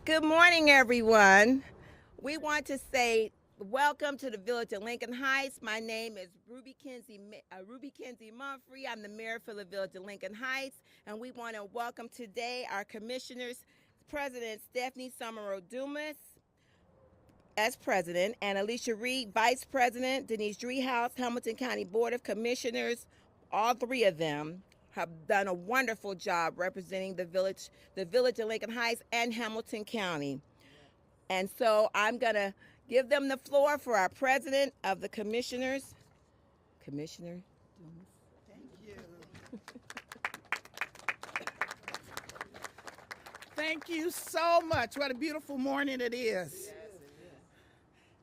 Good morning, everyone. We want to say welcome to the Village of Lincoln Heights. My name is Ruby Kinsey Mumphrey. I'm the mayor for the Village of Lincoln Heights, and we want to welcome today our commissioners, President Stephanie Summerall Dumas as president, and Alicia Reed, vice president, Denise Driehaus, Hamilton County Board of Commissioners. All three of them have done a wonderful job representing the village of Lincoln Heights and Hamilton County. And so I'm going to give them the floor for our president of the commissioners. Commissioner Dumas. Thank you. Thank you so much. What a beautiful morning it is.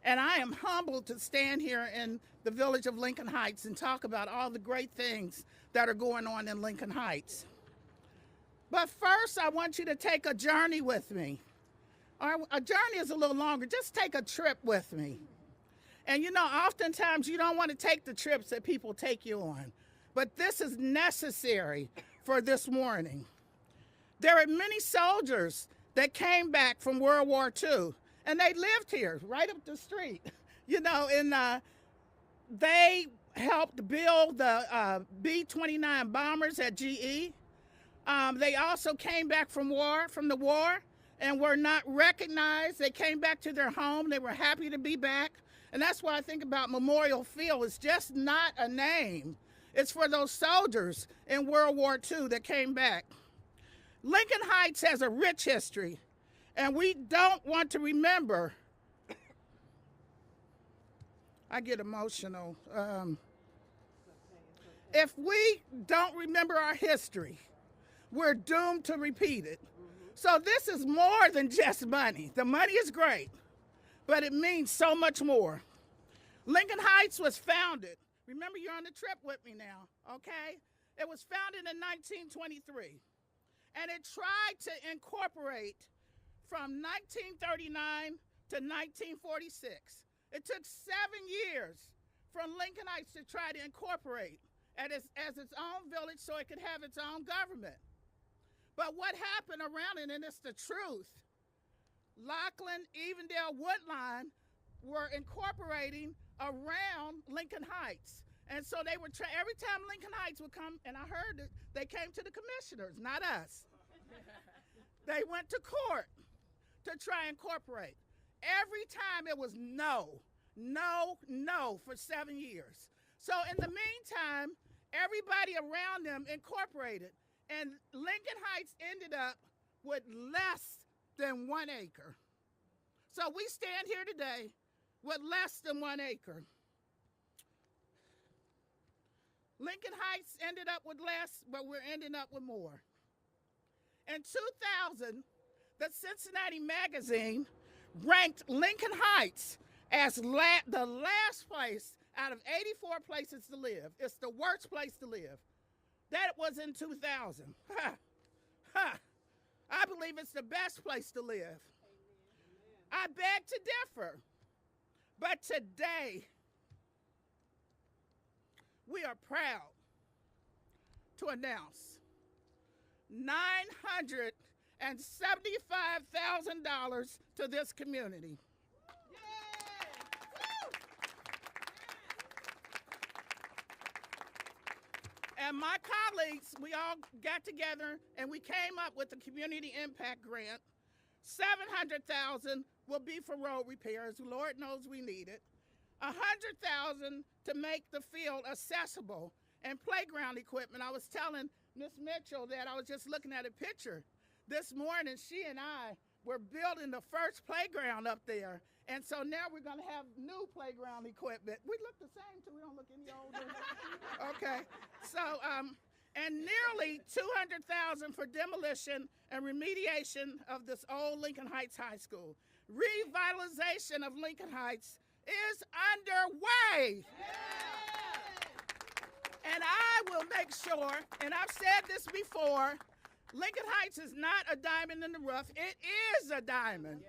And I am humbled to stand here in the village of Lincoln Heights and talk about all the great things that are going on in Lincoln Heights. But first, I want you to take a journey with me. A journey is a little longer. Just take a trip with me. And you know, oftentimes you don't want to take the trips that people take you on. But this is necessary for this morning. There are many soldiers that came back from World War II. And they lived here, right up the street, you know, and they helped build the B-29 bombers at GE. They also came back from the war, and were not recognized. They came back to their home. They were happy to be back. And that's why I think about Memorial Field. It's just not a name. It's for those soldiers in World War II that came back. Lincoln Heights has a rich history. And we don't want to remember. I get emotional. If we don't remember our history, we're doomed to repeat it. So this is more than just money. The money is great, but it means so much more. Lincoln Heights was founded. Remember, you're on the trip with me now, okay? It was founded in 1923, and it tried to incorporate from 1939 to 1946. It took 7 years for Lincoln Heights to try to incorporate as its own village so it could have its own government. But what happened around it, and it's the truth, Lockland, Evendale, Woodline were incorporating around Lincoln Heights. And so they were, every time Lincoln Heights would come, and I heard it, they came to the commissioners, not us. They went to court to try and incorporate. Every time it was no for 7 years. So in the meantime, everybody around them incorporated, and Lincoln Heights ended up with less than 1 acre. So we stand here today with less than 1 acre. Lincoln Heights ended up with less, but we're ending up with more. In 2000, the Cincinnati Magazine ranked Lincoln Heights as the last place out of 84 places to live. It's the worst place to live. That was in 2000. I believe it's the best place to live. I beg to differ. But today, we are proud to announce $975,000 to this community. And my colleagues, we all got together and we came up with a community impact grant. $700,000 will be for road repairs. Lord knows we need it. $100,000 to make the field accessible, and playground equipment. I was telling Miss Mitchell that I was just looking at a picture this morning. She and I were building the first playground up there. And so now we're going to have new playground equipment. We look the same too. We don't look any older. Okay. So, and nearly $200,000 for demolition and remediation of this old Lincoln Heights High School. Revitalization of Lincoln Heights is underway. And I will make sure, and I've said this before, Lincoln Heights is not a diamond in the rough. It is a diamond.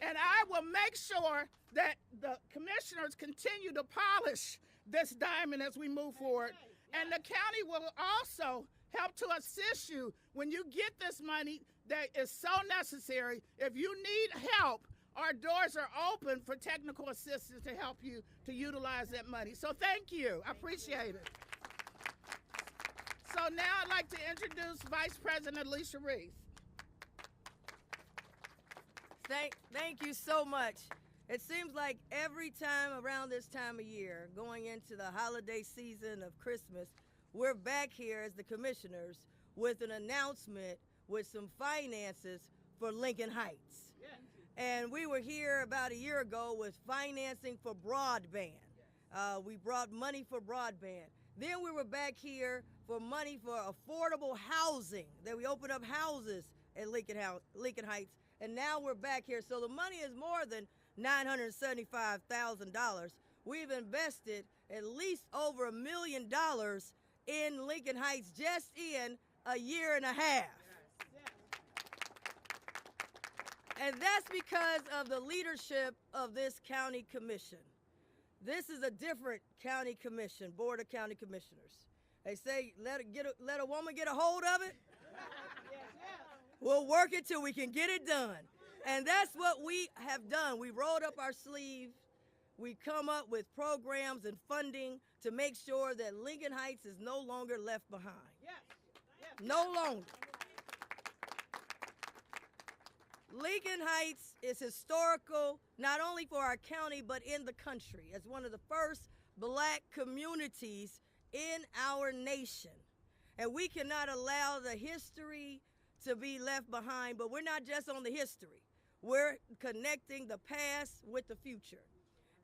And I will make sure that the commissioners continue to polish this diamond as we move forward. And the county will also help to assist you when you get this money that is so necessary. If you need help, our doors are open for technical assistance to help you to utilize that money. So thank you. I appreciate it. So now I'd like to introduce Vice President Alicia Reese. Thank you so much. It seems like every time around this time of year, going into the holiday season of Christmas, we're back here as the commissioners with an announcement with some finances for Lincoln Heights. Yeah. And we were here about a year ago with financing for broadband. We brought money for broadband. Then we were back here for money for affordable housing, that we opened up houses at Lincoln Heights. And now we're back here. So the money is more than $975,000. We've invested at least over $1 million in Lincoln Heights just in a year and a half. And that's because of the leadership of this county commission. This is a different county commission, Board of County Commissioners. They say, let a woman get a hold of it. We'll work it till we can get it done. And that's what we have done. We rolled up our sleeves. We come up with programs and funding to make sure that Lincoln Heights is no longer left behind. No longer. Lincoln Heights is historical, not only for our county, but in the country, as one of the first black communities in our nation. And we cannot allow the history to be left behind, but we're not just on the history. We're connecting the past with the future.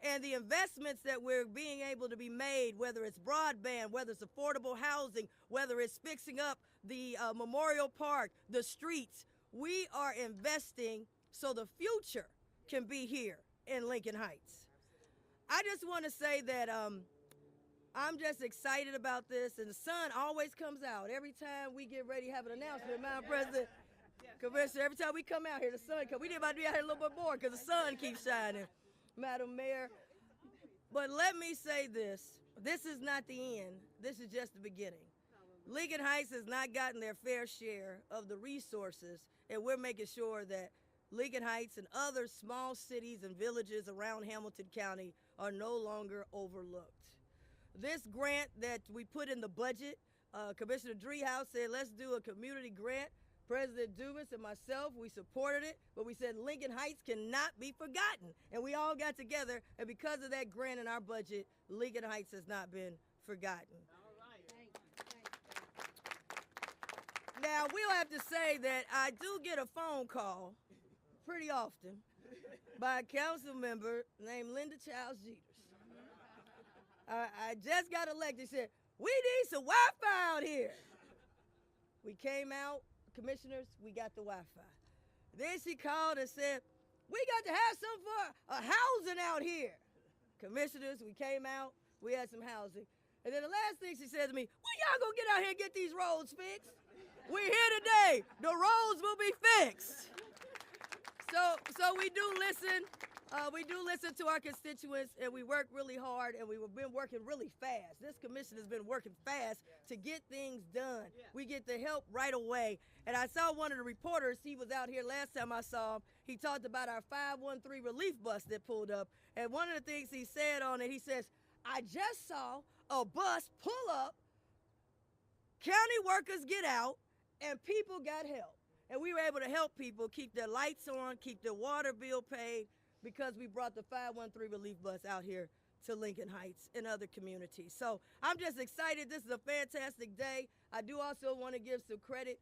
And the investments that we're being able to be made, whether it's broadband, whether it's affordable housing, whether it's fixing up the Memorial Park, the streets, we are investing so the future can be here in Lincoln Heights. I just want to say that I'm just excited about this, and the sun always comes out. Every time we get ready to have an announcement, Madam President, Commissioner, every time we come out here, the sun comes. We need about to be out here a little bit more because the sun keeps shining, Madam Mayor. But let me say this. This is not the end. This is just the beginning. Lincoln Heights has not gotten their fair share of the resources, and we're making sure that Lincoln Heights and other small cities and villages around Hamilton County are no longer overlooked. This grant that we put in the budget, Commissioner Driehaus said, let's do a community grant. President Dubas and myself, we supported it, but we said Lincoln Heights cannot be forgotten. And we all got together, and because of that grant in our budget, Lincoln Heights has not been forgotten. All right. Now, we'll have to say that I do get a phone call pretty often by a council member named Linda Childs Jeters. I just got elected. She said, we need some Wi-Fi out here. We came out, commissioners, we got the Wi-Fi. Then she called and said, we got to have some for housing out here. Commissioners, we came out, we had some housing. And then the last thing she said to me, when y'all gonna get out here and get these roads fixed? We're here today, the roads will be fixed. So we do listen. We do listen to our constituents, and we work really hard, and we've been working really fast. This commission has been working fast to get things done. We get the help right away. And I saw one of the reporters, he was out here last time I saw him, he talked about our 513 relief bus that pulled up. And one of the things he said on it, he says, I just saw a bus pull up, county workers get out, and people got help. And we were able to help people keep their lights on, keep their water bill paid, because we brought the 513 relief bus out here to Lincoln Heights and other communities. So I'm just excited. This is a fantastic day. I do also want to give some credit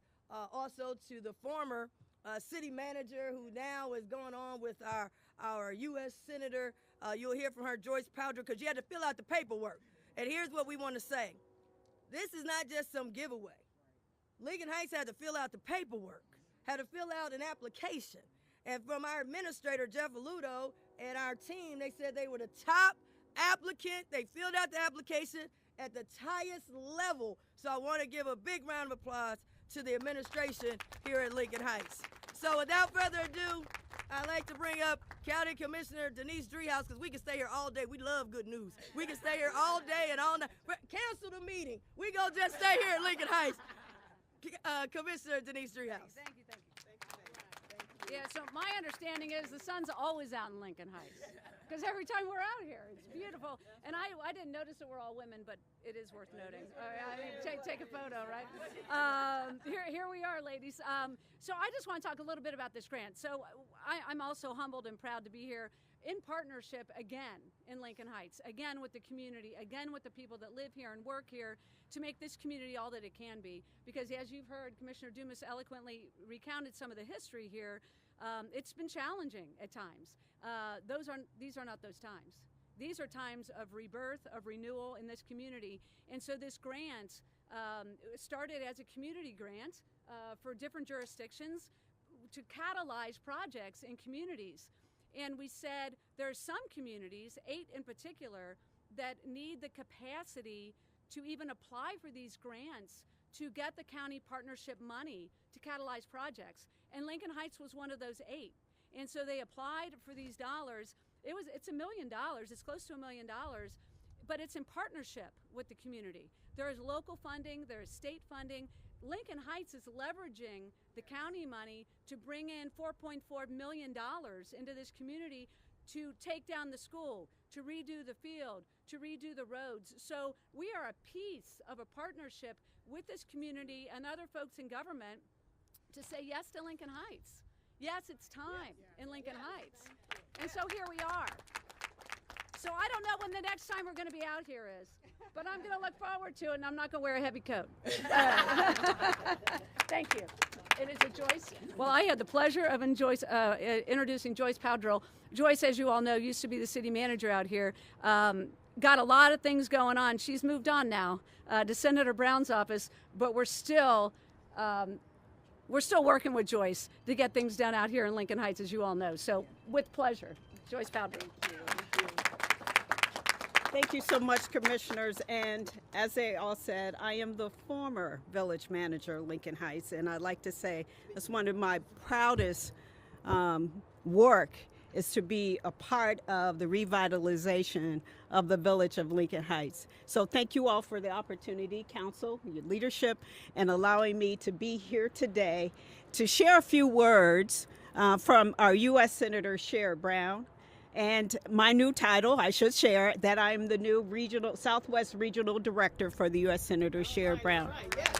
also to the former city manager who now is going on with our U.S. Senator. You'll hear from her, Joyce Powder, because she had to fill out the paperwork. And here's what we want to say. This is not just some giveaway. Lincoln Heights had to fill out the paperwork, had to fill out an application. And from our administrator, Jeff Aludo, and our team, they said they were the top applicant. They filled out the application at the highest level. So I want to give a big round of applause to the administration here at Lincoln Heights. So without further ado, I'd like to bring up County Commissioner Denise Driehaus, because we can stay here all day. We love good news. We can stay here all day and all night. Cancel the meeting. We gonna just stay here in Lincoln Heights. Commissioner Denise Driehaus. Thank you. Yeah, so my understanding is the sun's always out in Lincoln Heights, because every time we're out here, it's beautiful. And I didn't notice that we're all women, but it is worth noting. I mean, take a photo, right? Here we are, ladies. So I just want to talk a little bit about this grant. So I'm also humbled and proud to be here in partnership again in Lincoln Heights, again with the community, again with the people that live here and work here, to make this community all that it can be. Because as you've heard, Commissioner Dumas eloquently recounted some of the history here. It's been challenging at times. These are not those times. These are times of rebirth, of renewal in this community. And so this grant started as a community grant for different jurisdictions to catalyze projects in communities. And we said there are some communities, 8 in particular, that need the capacity to even apply for these grants to get the county partnership money to catalyze projects. And Lincoln Heights was one of those 8. And so they applied for these dollars. It's $1 million, it's close to $1 million, but it's in partnership with the community. There is local funding, there is state funding. Lincoln Heights is leveraging the county money to bring in $4.4 million into this community to take down the school, to redo the field, to redo the roads. So we are a piece of a partnership with this community and other folks in government to say yes to Lincoln Heights. Yes, it's time in Lincoln Heights. And so here we are. So I don't know when the next time we're going to be out here is, but I'm going to look forward to it, and I'm not going to wear a heavy coat. Thank you. It is a Joyce. Well, I had the pleasure of introducing Joyce Powdrill. Joyce, as you all know, used to be the city manager out here. Got a lot of things going on. She's moved on now to Senator Brown's office, but we're still working with Joyce to get things done out here in Lincoln Heights, as you all know. So, with pleasure, Joyce Powdrill. Thank you so much, commissioners. And as they all said, I am the former village manager of Lincoln Heights, and I'd like to say that's one of my proudest work is to be a part of the revitalization of the village of Lincoln Heights. So thank you all for the opportunity, council, your leadership, and allowing me to be here today to share a few words from our U.S. Senator Sherrod Brown. And my new title, I should share, that I'm the new Southwest Regional Director for the U.S. Senator Sherrod Brown. Right, yes.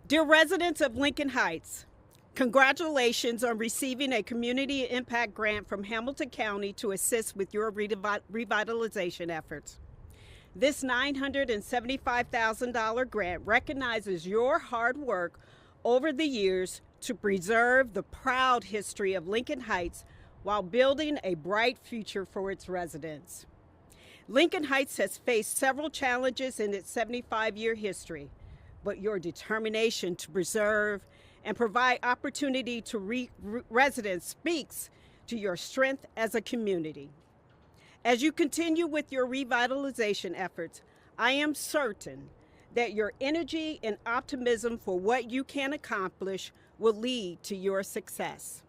Dear residents of Lincoln Heights, congratulations on receiving a Community Impact Grant from Hamilton County to assist with your revitalization efforts. This $975,000 grant recognizes your hard work over the years to preserve the proud history of Lincoln Heights while building a bright future for its residents. Lincoln Heights has faced several challenges in its 75-year history, but your determination to preserve and provide opportunity to residents speaks to your strength as a community. As you continue with your revitalization efforts, I am certain that your energy and optimism for what you can accomplish will lead to your success.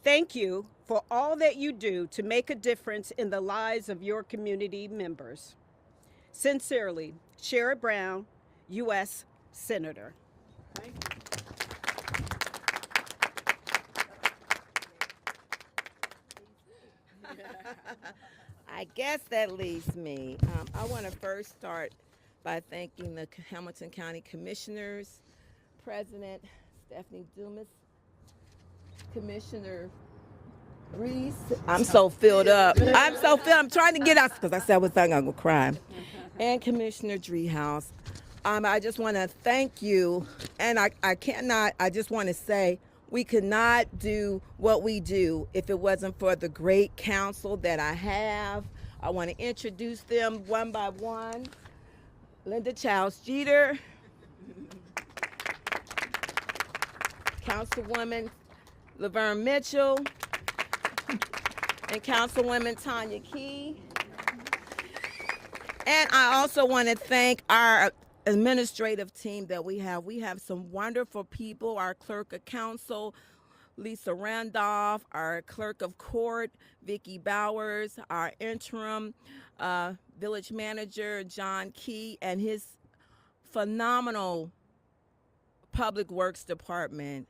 Thank you for all that you do to make a difference in the lives of your community members. Sincerely, Sherrod Brown, U.S. Senator. Thank you. I guess that leaves me. I want to first start by thanking the Hamilton County Commissioners, President Stephanie Dumas, Commissioner Reese. I'm so filled up. I'm trying to get out because I said I was going to go cry. And Commissioner Driehaus. I just want to thank you. And I just want to say, we could not do what we do if it wasn't for the great council that I have. I want to introduce them one by one. Linda Childs Jeter, Councilwoman Laverne Mitchell, and Councilwoman Tanya Key. And I also want to thank our administrative team that we have. We have some wonderful people. Our clerk of council, Lisa Randolph, our clerk of court, Vicki Bowers, our interim village manager, John Key, and his phenomenal public works department.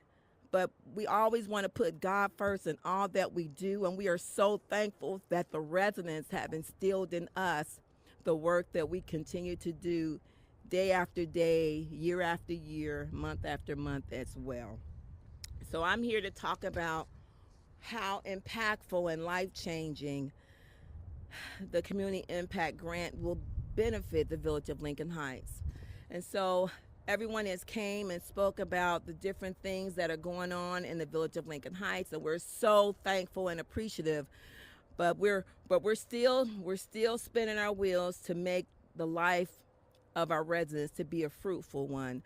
But we always want to put God first in all that we do, and we are so thankful that the residents have instilled in us the work that we continue to do day after day, year after year, month after month as well. So I'm here to talk about how impactful and life-changing the Community Impact Grant will benefit the Village of Lincoln Heights. And so everyone has came and spoke about the different things that are going on in the Village of Lincoln Heights, and we're so thankful and appreciative. But we're still spinning our wheels to make the life of our residents to be a fruitful one.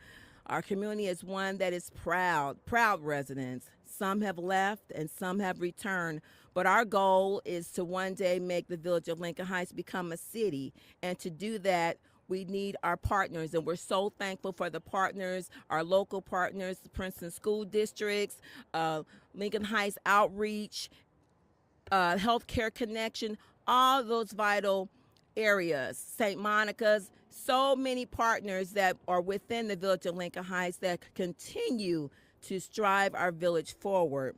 Our community is one that is proud residents. Some have left and some have returned, but our goal is to one day make the Village of Lincoln Heights become a city, and to do that, we need our partners, and we're so thankful for the partners, our local partners, the Princeton School Districts, Lincoln Heights Outreach, Healthcare Connection, all those vital areas, St. Monica's, so many partners that are within the Village of Lincoln Heights that continue to strive our village forward.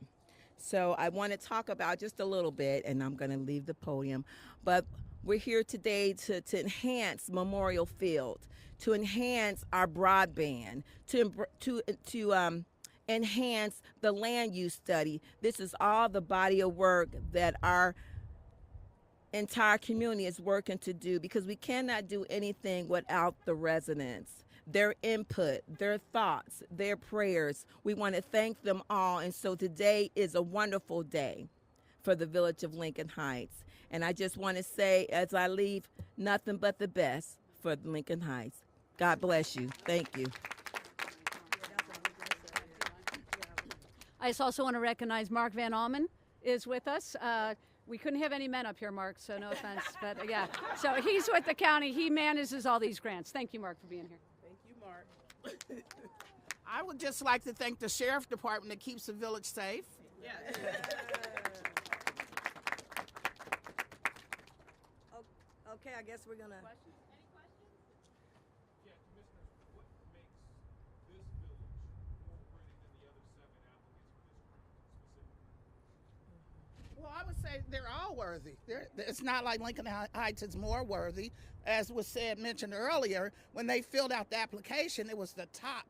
So I want to talk about just a little bit, and I'm going to leave the podium, but we're here today to enhance Memorial Field, to enhance our broadband, to enhance the land use study. This is all the body of work that our entire community is working to do, because we cannot do anything without the residents, their input, their thoughts, their prayers. We want to thank them all. And so today is a wonderful day for the Village of Lincoln Heights. And I just want to say, as I leave, nothing but the best for Lincoln Heights. God bless you. Thank you. I just also want to recognize Mark Van Almen is with us. We couldn't have any men up here, Mark, so no offense. But yeah, so he's with the county. He manages all these grants. Thank you, Mark, for being here. Thank you, Mark. I would just like to thank the Sheriff Department that keeps the village safe. Yes. Okay, I guess we're gonna. Yeah, Commissioners, what makes this village more worthy than the other 7 applicants for this grant specifically? Well, I would say they're all worthy. It's not like Lincoln Heights is more worthy. As was mentioned earlier, when they filled out the application, it was the top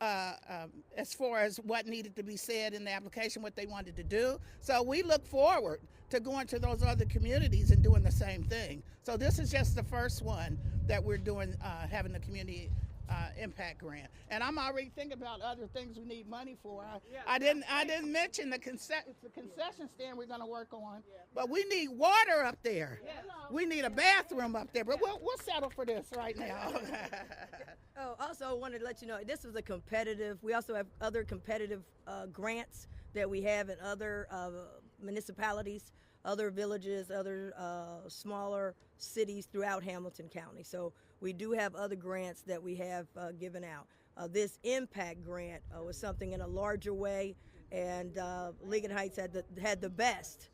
as far as what needed to be said in the application, what they wanted to do. So we look forward to going to those other communities and doing the same thing. So this is just the first one that we're doing, having the community impact grant. And I'm already thinking about other things we need money for. I didn't mention the concession stand we're going to work on, but we need water up there. We need a bathroom up there, but we'll settle for this right now. Oh, also wanted to let you know, this was a competitive, we also have other competitive grants that we have in other municipalities, other villages, other smaller cities throughout Hamilton County. So we do have other grants that we have given out. This impact grant was something in a larger way, and Lincoln Heights had the best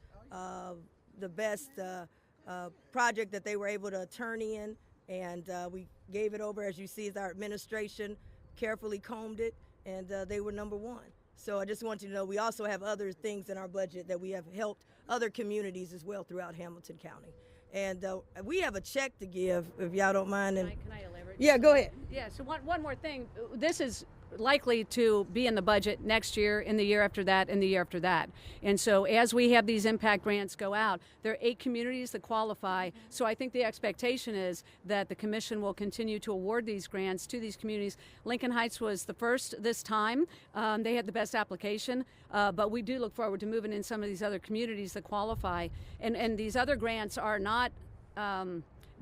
project that they were able to turn in, and we gave it over, as you see, as our administration carefully combed it, and they were #1. So I just want you to know we also have other things in our budget that we have helped other communities as well throughout Hamilton County. And we have a check to give, if y'all don't mind. And Can I elaborate? yeah, go ahead. Yeah, so one more thing. This is likely to be in the budget next year, in the year after that, and the year after that. And so as we have these impact grants go out, there are 8 communities that qualify. So I think the expectation is that the commission will continue to award these grants to these communities. Lincoln Heights was the first this time. They had the best application, but we do look forward to moving in some of these other communities that qualify. And these other grants are not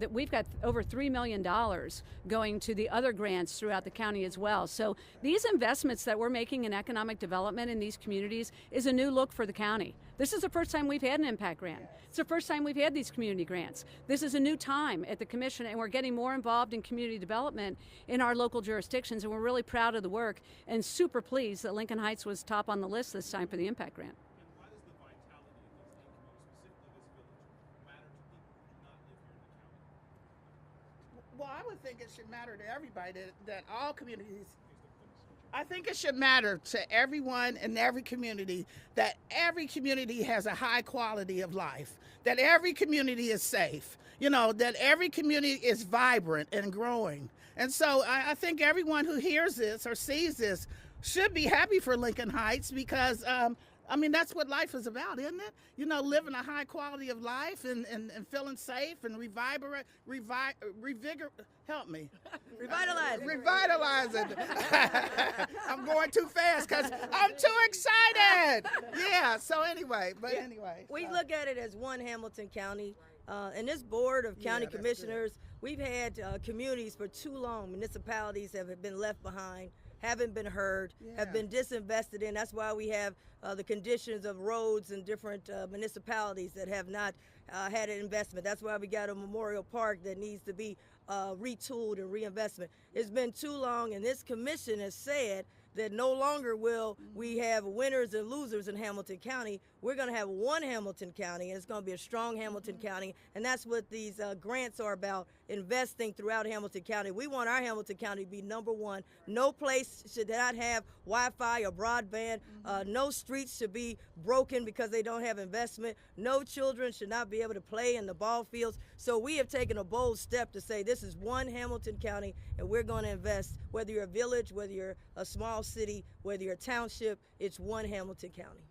that we've got over $3 million going to the other grants throughout the county as well. So these investments that we're making in economic development in these communities is a new look for the county. This is the first time we've had an impact grant. It's the first time we've had these community grants. This is a new time at the commission, and we're getting more involved in community development in our local jurisdictions, and we're really proud of the work and super pleased that Lincoln Heights was top on the list this time for the impact grant. And why does the vitality of these communities, specifically this village, matter to people who do not live here in the county? Well, I would think it should matter to everybody that all communities. I think it should matter to everyone in every community that every community has a high quality of life, that every community is safe, that every community is vibrant and growing. And so I think everyone who hears this or sees this should be happy for Lincoln Heights because that's what life is about, isn't it? Living a high quality of life and feeling safe and help me. Revitalizing. I'm going too fast because I'm too excited. Yeah, so anyway, We look at it as one Hamilton County. And this board of county commissioners, we've had communities for too long. Municipalities have been left behind, haven't been heard, have been disinvested in. That's why we have the conditions of roads in different municipalities that have not had an investment. That's why we got a memorial park that needs to be retooled and reinvestment. It's been too long, and this commission has said that no longer will we have winners and losers in Hamilton County. We're going to have one Hamilton County, and it's going to be a strong Hamilton County, and that's what these grants are about, investing throughout Hamilton County. We want our Hamilton County to be number one. No place should not have Wi-Fi or broadband. No streets should be broken because they don't have investment. No children should not be able to play in the ball fields. So we have taken a bold step to say this is one Hamilton County, and we're going to invest, whether you're a village, whether you're a small city, whether you're a township, it's one Hamilton County.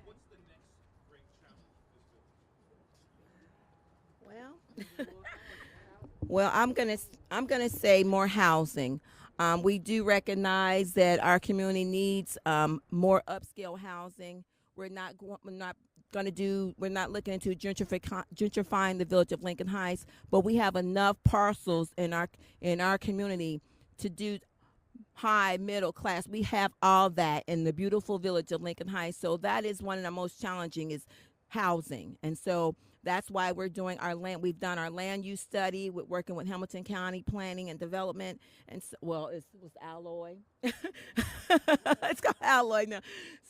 What's the next great challenge for this village? Well, I'm gonna say more housing. We do recognize that our community needs more upscale housing. We're not looking into gentrifying the village of Lincoln Heights, but we have enough parcels in our community to do high, middle class. We have all that in the beautiful village of Lincoln Heights. So that is one of the most challenging is housing. And so that's why we're doing we've done our land use study with working with Hamilton County Planning and Development. And so, it was Alloy. It's called Alloy now.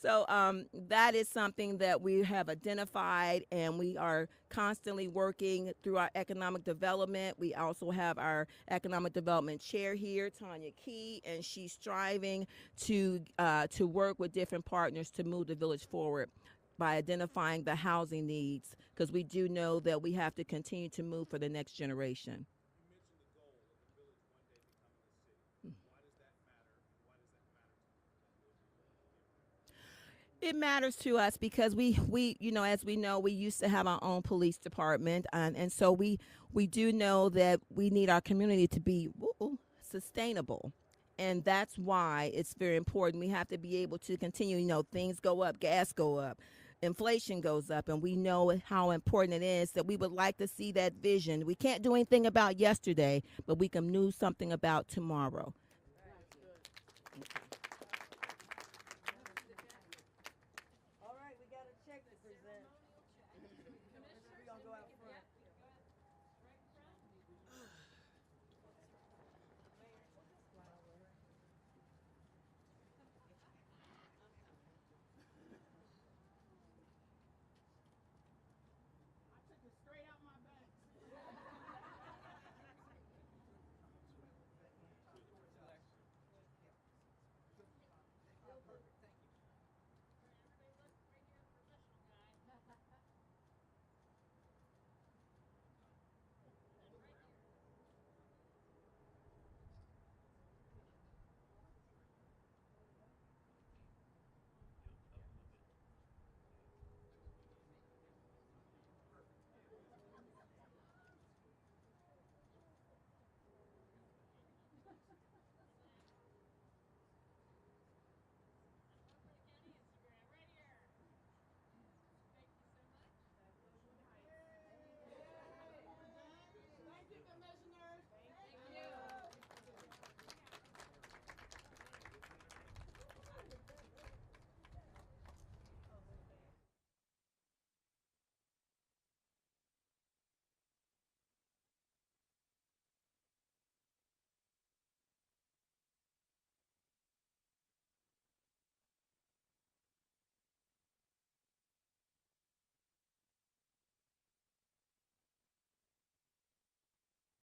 So that is something that we have identified, and we are constantly working through our economic development. We also have our economic development chair here, Tanya Key, and she's striving to work with different partners to move the village forward by identifying the housing needs, because we do know that we have to continue to move for the next generation. You mentioned the goal of the village one day becoming a city. Why does that matter? And why does that matter to you? It matters to us because we as we know, we used to have our own police department, and so we do know that we need our community to be sustainable. And that's why it's very important. We have to be able to continue, things go up, gas go up, inflation goes up, and we know how important it is that we would like to see that vision. We can't do anything about yesterday, but we can do something about tomorrow. All right, we got a check to present. We're going to go out